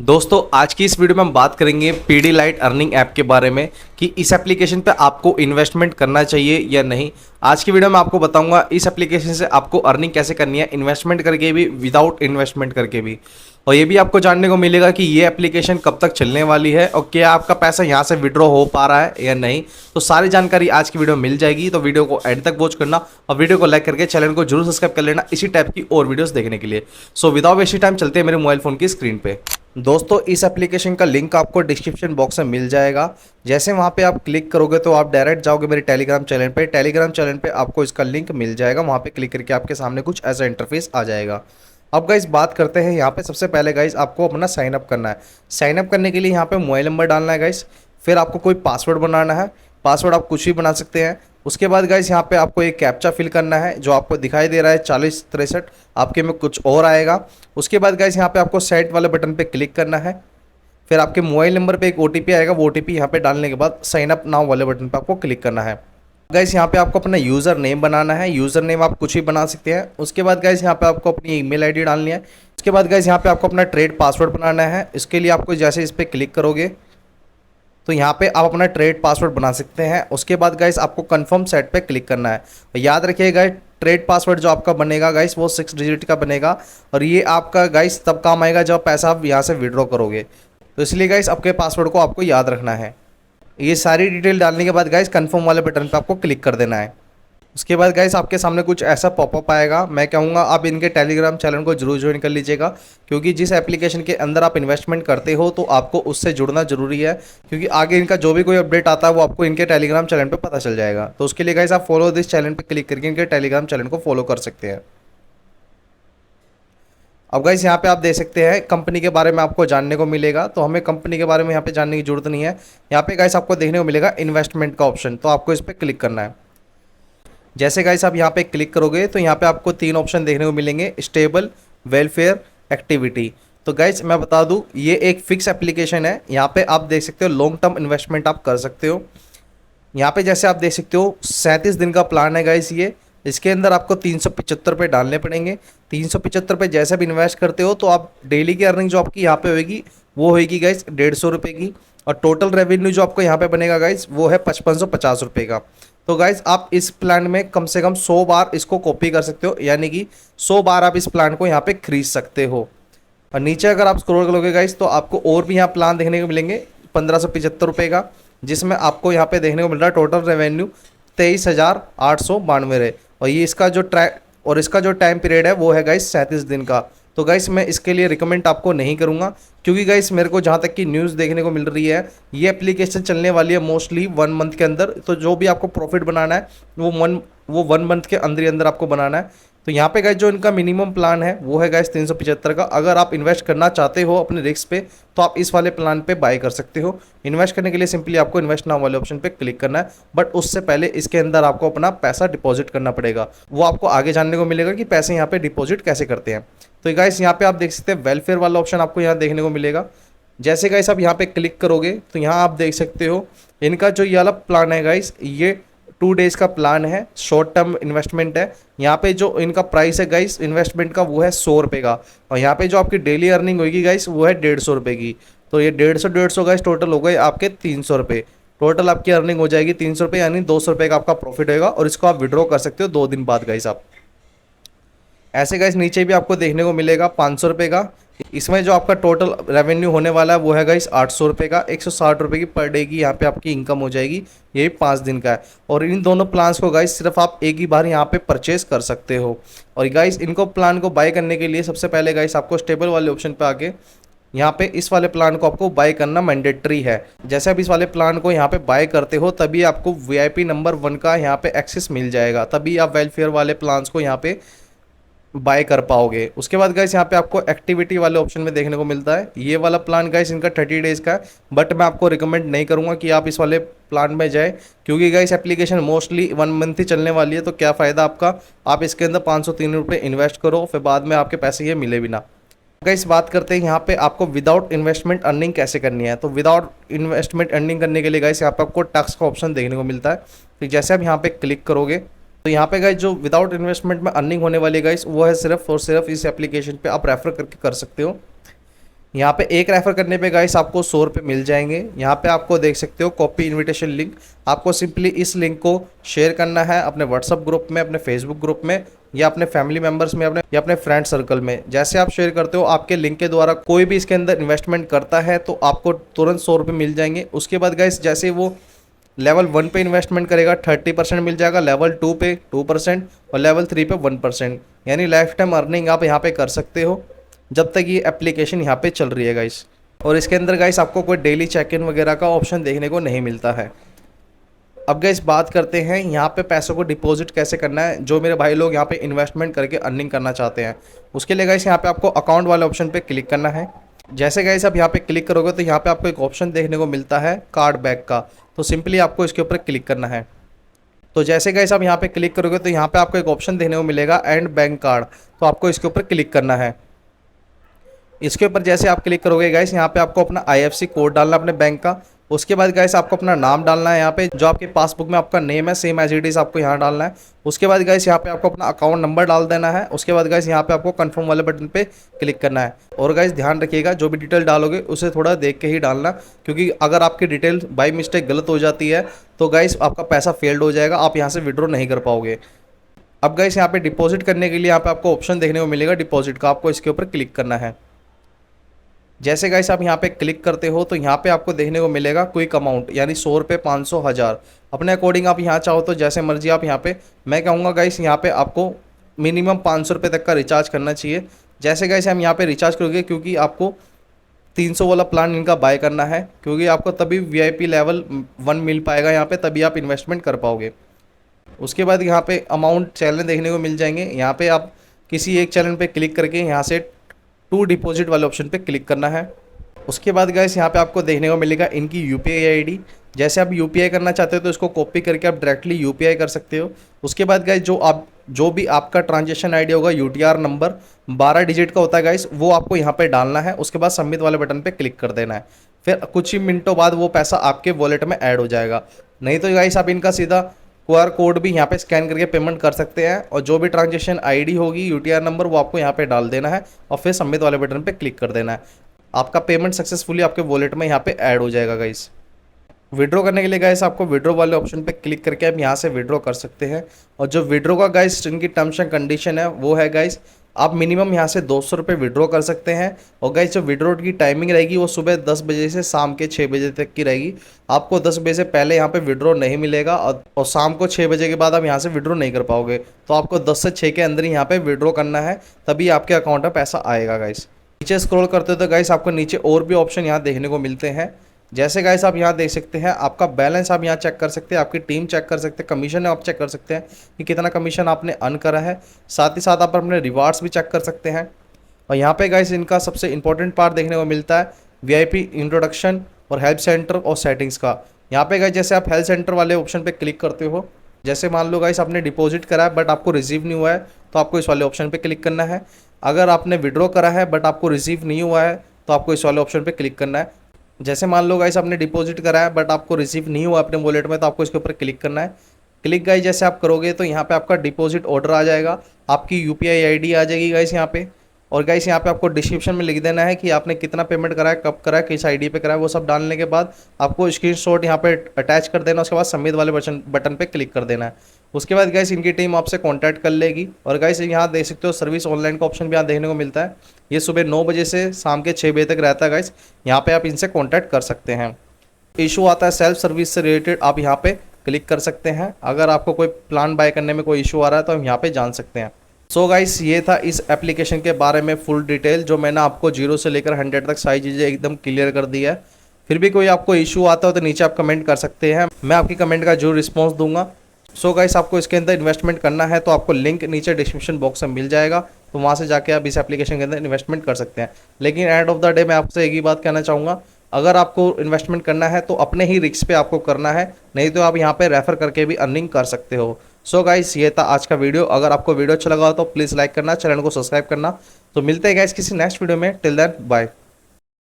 दोस्तों आज की इस वीडियो में हम बात करेंगे पीडीलाइट अर्निंग ऐप के बारे में कि इस एप्लीकेशन पे आपको इन्वेस्टमेंट करना चाहिए या नहीं। आज की वीडियो में आपको बताऊंगा इस एप्लीकेशन से आपको अर्निंग कैसे करनी है, इन्वेस्टमेंट करके भी, विदाउट इन्वेस्टमेंट करके भी। और ये भी आपको जानने को मिलेगा कि ये एप्लीकेशन कब तक चलने वाली है और क्या आपका पैसा यहाँ से विड्रॉ हो पा रहा है या नहीं। तो सारी जानकारी आज की वीडियो में मिल जाएगी, तो वीडियो को एंड तक वॉच करना और वीडियो को लाइक करके चैनल को जरूर सब्सक्राइब कर लेना इसी टाइप की और वीडियोस देखने के लिए। सो विदाउट वेस्टिंग टाइम चलते हैं मेरे मोबाइल फोन की स्क्रीन पे। दोस्तों इस एप्लीकेशन का लिंक आपको डिस्क्रिप्शन बॉक्स में मिल जाएगा। जैसे वहाँ पे आप क्लिक करोगे तो आप डायरेक्ट जाओगे मेरे टेलीग्राम चैनल पे। टेलीग्राम चैनल पे आपको इसका लिंक मिल जाएगा, वहाँ पे क्लिक करके आपके सामने कुछ ऐसा इंटरफेस आ जाएगा। अब गाइस बात करते हैं यहाँ पे। सबसे पहले गाइस आपको अपना साइन अप करना है। साइन अप करने के लिए यहाँ पे मोबाइल नंबर डालना है गाइस, फिर आपको कोई पासवर्ड बनाना है। पासवर्ड आप कुछ भी बना सकते हैं। उसके बाद गाइस यहाँ पे आपको एक कैप्चा फिल करना है जो आपको दिखाई दे रहा है 4063, आपके में कुछ और आएगा। उसके बाद गाइस यहाँ पे आपको सेट वाले बटन पे क्लिक करना है, फिर आपके मोबाइल नंबर पे एक ओटीपी आएगा। वो ओटीपी यहाँ पे डालने के बाद साइन अप नाउ वाले बटन पे आपको क्लिक करना है। गाइस यहाँ पे आपको अपना यूज़र नेम बनाना है। यूज़र नेम आप कुछ भी बना सकते हैं। उसके बाद गाइस यहाँ पे आपको अपनी ईमेल आईडी डालनी है। उसके बाद गाइस यहाँ पे आपको अपना ट्रेड पासवर्ड बनाना है। इसके लिए आपको जैसे इस पर क्लिक करोगे तो यहाँ पे आप अपना ट्रेड पासवर्ड बना सकते हैं। उसके बाद गाइस आपको कंफर्म सेट पे क्लिक करना है। याद रखिएगा ट्रेड पासवर्ड जो आपका बनेगा गाइस वो 6 डिजिट का बनेगा और ये आपका गाइस तब काम आएगा जब पैसा आप यहाँ से विड्रॉ करोगे। तो इसलिए गाइस आपके पासवर्ड को आपको याद रखना है। ये सारी डिटेल डालने के बाद गाइस कंफर्म वाले बटन पे आपको क्लिक कर देना है। उसके बाद गाइस आपके सामने कुछ ऐसा पॉपअप आएगा। मैं कहूँगा आप इनके टेलीग्राम चैनल को जरूर ज्वाइन कर लीजिएगा, क्योंकि जिस एप्लीकेशन के अंदर आप इन्वेस्टमेंट करते हो तो आपको उससे जुड़ना जरूरी है, क्योंकि आगे इनका जो भी कोई अपडेट आता है वो आपको इनके टेलीग्राम चैनल पर पता चल जाएगा। तो उसके लिए गाइस आप फॉलो दिस चैनल पर क्लिक करके इनके टेलीग्राम चैनल को फॉलो कर सकते हैं। अब गाइस यहाँ पे आप देख सकते हैं कंपनी के बारे में आपको जानने को मिलेगा, तो हमें कंपनी के बारे में यहाँ पे जानने की जरूरत नहीं है। यहाँ पे गाइस आपको देखने को मिलेगा इन्वेस्टमेंट का ऑप्शन, तो आपको इस पर क्लिक करना है। जैसे गाइस आप यहाँ पे क्लिक करोगे तो यहाँ पे आपको 3 ऑप्शन देखने को मिलेंगे, स्टेबल, वेलफेयर, एक्टिविटी। तो गाइस मैं बता दूँ ये एक फिक्स एप्लीकेशन है। यहाँ पे आप देख सकते हो लॉन्ग टर्म इन्वेस्टमेंट आप कर सकते हो। यहाँ पे जैसे आप देख सकते हो 37 दिन का प्लान है गाइस ये। इसके अंदर आपको 375 रुपये डालने पड़ेंगे। 375 रुपये जैसे भी इन्वेस्ट करते हो तो आप डेली की अर्निंग जो आपकी यहाँ पे होगी वो होगी गाइस 150 रुपये की, और टोटल रेवेन्यू जो आपको यहाँ पे बनेगा गाइस वो है 5550 रुपये का। तो गाइस आप इस प्लान में कम से कम 100 बार इसको कॉपी कर सकते हो, यानी कि 100 बार आप इस प्लान को यहाँ पे खरीद सकते हो। और नीचे अगर आप स्क्रॉल करोगे गाइस तो आपको और भी यहाँ प्लान देखने को मिलेंगे 1575 रुपये का, जिसमें आपको यहाँ पे देखने को मिल रहा है टोटल रेवेन्यू 23,892 है। और ये इसका जो टाइम पीरियड है वो है गाइस 37 दिन का। तो गाइस मैं इसके लिए रिकमेंड आपको नहीं करूँगा, क्योंकि गाइस मेरे को जहाँ तक कि न्यूज़ देखने को मिल रही है ये एप्लीकेशन चलने वाली है मोस्टली 1 मंथ के अंदर। तो जो भी आपको प्रॉफिट बनाना है वो 1 मंथ के अंदर ही अंदर आपको बनाना है। तो यहाँ पे गाइस जो इनका मिनिमम प्लान है वो है गाइस 375 का। अगर आप इन्वेस्ट करना चाहते हो अपने रिस्क पे तो आप इस वाले प्लान पे बाय कर सकते हो। इन्वेस्ट करने के लिए सिंपली आपको इन्वेस्ट नाउ वाले ऑप्शन पे क्लिक करना है, बट उससे पहले इसके अंदर आपको अपना पैसा डिपॉजिट करना पड़ेगा। वो आपको आगे जानने को मिलेगा कि पैसे यहाँ पे डिपॉजिट कैसे करते हैं। तो गाइस यहाँ पे आप देख सकते हैं वेलफेयर वाला ऑप्शन आपको यहाँ देखने को मिलेगा। जैसे गाइस आप यहाँ पे क्लिक करोगे तो यहाँ आप देख सकते हो इनका जो ये वाला प्लान है गाइस ये 2 डेज का प्लान है, शॉर्ट टर्म इन्वेस्टमेंट है। यहाँ पे जो इनका प्राइस है गाइस इन्वेस्टमेंट का वो है 100 रुपये का, और यहाँ पे जो आपकी डेली अर्निंग होगी गाइस वो है 150 रुपये की। तो ये 150 गाइस टोटल हो गए आपके 300 रुपये। टोटल आपकी अर्निंग हो जाएगी 300 रुपये, यानी 200 रुपये का आपका प्रॉफिट होगा, और इसको आप विड्रॉ कर सकते हो 2 दिन बाद गाइस आप। ऐसे गाइस नीचे भी आपको देखने को मिलेगा 500 रुपये का। इसमें जो आपका टोटल रेवेन्यू होने वाला है वो है गाइस 800 रुपये का। 160 रुपये की पर डे की यहाँ पे आपकी इनकम हो जाएगी। ये 5 दिन का है, और इन दोनों प्लान्स को गाइस सिर्फ आप एक ही बार यहाँ पे परचेस कर सकते हो। और गाइस इनको प्लान को बाय करने के लिए सबसे पहले गाइस आपको स्टेबल वाले ऑप्शन पे आके यहाँ पे इस वाले प्लान को आपको बाय करना मैंडेटरी है। जैसे आप इस वाले प्लान को यहाँ पे बाय करते हो तभी आपको VIP नंबर 1 का यहाँ पे एक्सेस मिल जाएगा, तभी आप वेलफेयर वाले प्लान्स को यहाँ पे बाय कर पाओगे। उसके बाद गाइस यहाँ पे आपको एक्टिविटी वाले ऑप्शन में देखने को मिलता है। ये वाला प्लान गाइस इनका 30 डेज़ का है, बट मैं आपको रिकमेंड नहीं करूँगा कि आप इस वाले प्लान में जाए, क्योंकि गाइस एप्लीकेशन मोस्टली 1 मंथ ही चलने वाली है। तो क्या फ़ायदा आपका, आप इसके अंदर 503 रुपये इन्वेस्ट करो फिर बाद में आपके पैसे ये मिले भी ना। गाइस बात करते हैं यहाँ पे आपको विदाउट इन्वेस्टमेंट अर्निंग कैसे करनी है। तो विदाउट इन्वेस्टमेंट अर्निंग करने के लिए गाइस यहाँ पे आपको टैक्स का ऑप्शन देखने को मिलता है। तो जैसे आप यहाँ पे क्लिक करोगे तो यहाँ पे गाइस जो विदाउट इन्वेस्टमेंट में अर्निंग होने वाली गाइस वो है सिर्फ और सिर्फ इस एप्लीकेशन पे आप रेफर करके कर सकते हो। यहाँ पे एक रेफर करने पे गाइस आपको 100 रुपये मिल जाएंगे। यहाँ पे आपको देख सकते हो कॉपी इनविटेशन लिंक, आपको सिंपली इस लिंक को शेयर करना है अपने व्हाट्सअप ग्रुप में, अपने फेसबुक ग्रुप में, या अपने फैमिली मेंबर्स में, अपने फ्रेंड सर्कल में। जैसे आप शेयर करते हो, आपके लिंक के द्वारा कोई भी इसके अंदर इन्वेस्टमेंट करता है तो आपको तुरंत 100 रुपये मिल जाएंगे। उसके बाद गाइस जैसे वो लेवल 1 पे इन्वेस्टमेंट करेगा 30% मिल जाएगा, लेवल 2 पे 2% और लेवल 3 पे 1%, यानी लाइफ टाइम अर्निंग आप यहाँ पे कर सकते हो जब तक ये एप्लीकेशन यहाँ पे चल रही है गाइस। और इसके अंदर गाइस आपको कोई डेली चेक इन वगैरह का ऑप्शन देखने को नहीं मिलता है। अब गाइस बात करते हैं यहाँ पे पैसों को डिपॉजिट कैसे करना है, जो मेरे भाई लोग यहाँ पे इन्वेस्टमेंट करके अर्निंग करना चाहते हैं। उसके लिए गाइस यहाँ पे आपको अकाउंट वाले ऑप्शन पे क्लिक करना है। जैसे गाइस आप यहाँ पे क्लिक करोगे तो यहाँ पे आपको एक ऑप्शन देखने को मिलता है कार्ड बैक का, तो सिंपली आपको इसके ऊपर क्लिक करना है। तो जैसे गाइस आप यहाँ पे क्लिक करोगे तो यहाँ पे आपको एक ऑप्शन देखने को मिलेगा एंड बैंक कार्ड, तो आपको इसके ऊपर क्लिक करना है। इसके ऊपर जैसे आप क्लिक करोगे गाइस यहाँ पे आपको अपना IFSC कोड डालना अपने बैंक का। उसके बाद गाइस आपको अपना नाम डालना है, यहाँ पे जो आपके पासबुक में आपका नेम है सेम एज इट इज़ आपको यहाँ डालना है। उसके बाद गाइस यहाँ पे आपको अपना अकाउंट नंबर डाल देना है। उसके बाद गाइस यहाँ पे आपको कंफर्म वाले बटन पे क्लिक करना है। और गाइस ध्यान रखिएगा जो भी डिटेल डालोगे उसे थोड़ा देख के ही डालना, क्योंकि अगर आपकी डिटेल बाई मिस्टेक गलत हो जाती है तो गाइस आपका पैसा फेल्ड हो जाएगा, आप यहाँ से विड्रॉ नहीं कर पाओगे। अब गाइस यहाँ पे डिपॉजिट करने के लिए यहाँ पे आपको ऑप्शन देखने को मिलेगा डिपॉजिट का, आपको इसके ऊपर क्लिक करना है। जैसे गाइस आप यहाँ पे क्लिक करते हो तो यहाँ पे आपको देखने को मिलेगा क्विक अमाउंट, यानी 100 रुपये, 500, 1000 अपने अकॉर्डिंग आप यहाँ चाहो तो जैसे मर्जी आप यहाँ पे, मैं कहूँगा गाइस यहाँ पे आपको मिनिमम 500 रुपये तक का रिचार्ज करना चाहिए। जैसे गाइस हम यहाँ पे रिचार्ज करोगे, क्योंकि आपको 300 वाला प्लान इनका बाय करना है, क्योंकि आपको तभी VIP लेवल 1 मिल पाएगा यहाँ पे, तभी आप इन्वेस्टमेंट कर पाओगे। उसके बाद यहाँ पे अमाउंट चैनल देखने को मिल जाएंगे। यहाँ पे आप किसी एक चैनल पे क्लिक करके यहाँ से टू डिपॉजिट वाले ऑप्शन पे क्लिक करना है। उसके बाद गाइस यहाँ पे आपको देखने को मिलेगा इनकी UPI ID। जैसे आप UPI करना चाहते हो तो इसको कॉपी करके आप डायरेक्टली UPI कर सकते हो। उसके बाद गाइस जो भी आपका ट्रांजेक्शन ID होगा, UTR नंबर 12 डिजिट का होता है गाइस, वो आपको यहाँ पे डालना है। उसके बाद सबमिट वाले बटन पे क्लिक कर देना है। फिर कुछ ही मिनटों बाद वो पैसा आपके वॉलेट में ऐड हो जाएगा। नहीं तो गाइस आप इनका सीधा QR कोड भी यहाँ पे स्कैन करके पेमेंट कर सकते हैं, और जो भी ट्रांजेक्शन ID होगी, UTR नंबर, वो आपको यहाँ पे डाल देना है और फिर सबमिट वाले बटन पे क्लिक कर देना है। आपका पेमेंट सक्सेसफुली आपके वॉलेट में यहाँ पे ऐड हो जाएगा गाइस। विड्रॉ करने के लिए गाइस आपको विड्रॉ वाले ऑप्शन पे क्लिक करके आप यहाँ से विड्रॉ कर सकते हैं। और जो विड्रॉ का गाइस इनकी टर्म्स एंड कंडीशन है वो है गाइस, आप मिनिमम यहाँ से 200 रुपये विड्रॉ कर सकते हैं। और गाइस जो विड्रॉ की टाइमिंग रहेगी वो सुबह 10 बजे से शाम के 6 बजे तक की रहेगी। आपको 10 बजे से पहले यहाँ पे विड्रॉ नहीं मिलेगा, और शाम को 6 बजे के बाद आप यहाँ से विड्रॉ नहीं कर पाओगे। तो आपको 10 से 6 के अंदर ही यहाँ पे विड्रॉ करना है, तभी आपके अकाउंट में पैसा आएगा गाइस। नीचे स्क्रॉल करते हो तो गाइस आपको नीचे और भी ऑप्शन यहाँ देखने को मिलते हैं। जैसे गाइस आप यहाँ देख सकते हैं, आपका बैलेंस आप यहाँ चेक कर सकते हैं, आपकी टीम चेक कर सकते हैं, कमीशन आप चेक कर सकते हैं कि कितना कमीशन आपने अर्न करा है। साथ ही साथ आप अपने रिवार्ड्स भी चेक कर सकते हैं। और यहाँ पे गाइस इनका सबसे इंपॉर्टेंट पार्ट देखने को मिलता है VIP इंट्रोडक्शन और हेल्प सेंटर और सेटिंग्स का। यहाँ पे गाइस जैसे आप हेल्प सेंटर वाले ऑप्शन पे क्लिक करते हो, जैसे मान लो गाइस आपने डिपॉजिट करा है बट आपको रिसीव नहीं हुआ है, तो आपको इस वाले ऑप्शन पे क्लिक करना है। अगर आपने विड्रॉ करा है बट आपको रिसीव नहीं हुआ है, तो आपको इस वाले ऑप्शन पे क्लिक करना है। जैसे मान लो गाइस आपने डिपॉजिट करा है बट आपको रिसीव नहीं हुआ अपने वॉलेट में, तो आपको इसके ऊपर क्लिक करना है। क्लिक गाइस जैसे आप करोगे तो यहाँ पे आपका डिपॉजिट ऑर्डर आ जाएगा, आपकी UPI ID आ जाएगी गाइस यहाँ पे। और गाइस यहाँ पे आपको डिस्क्रिप्शन में लिख देना है कि आपने कितना पेमेंट करा है, कब करा है, किस ID पे करा है। वो सब डालने के बाद आपको स्क्रीनशॉट यहाँ पे अटैच कर देना। उसके बाद सबमिट वाले बटन पे क्लिक कर देना है। उसके बाद गाइस इनकी टीम आपसे कांटेक्ट कर लेगी। और गाइस यहाँ देख सकते हो सर्विस ऑनलाइन का ऑप्शन भी यहाँ देखने को मिलता है। ये सुबह 9 बजे से शाम के 6 बजे तक रहता है गाइस, यहाँ पे आप इनसे कॉन्टैक्ट कर सकते हैं। इशू आता है सेल्फ सर्विस से रिलेटेड, आप यहाँ पे क्लिक कर सकते हैं। अगर आपको कोई प्लान बाय करने में कोई इशू आ रहा है तो हम यहाँ पे जान सकते हैं। सो गाइस ये था इस एप्लीकेशन के बारे में फुल डिटेल, जो मैंने आपको 0 से लेकर 100 तक सारी चीज़ें एकदम क्लियर कर दी है। फिर भी कोई आपको इशू आता हो तो नीचे आप कमेंट कर सकते हैं, मैं आपकी कमेंट का जरूर रिस्पॉन्स दूंगा। सो गाइस आपको इसके अंदर इन्वेस्टमेंट करना है तो आपको लिंक नीचे डिस्क्रिप्शन बॉक्स में मिल जाएगा, तो वहाँ से जाके आप इस एप्लीकेशन के अंदर इन्वेस्टमेंट कर सकते हैं। लेकिन एंड ऑफ द डे मैं आपसे एक ही बात कहना चाहूँगा, अगर आपको इन्वेस्टमेंट करना है तो अपने ही रिस्क पे आपको करना है, नहीं तो आप यहाँ पे रेफर करके भी अर्निंग कर सकते हो। सो गाइस ये था आज का वीडियो। अगर आपको वीडियो अच्छा लगा हो तो प्लीज़ लाइक करना, चैनल को सब्सक्राइब करना। तो मिलते हैं गाइस किसी नेक्स्ट वीडियो में। Till then bye.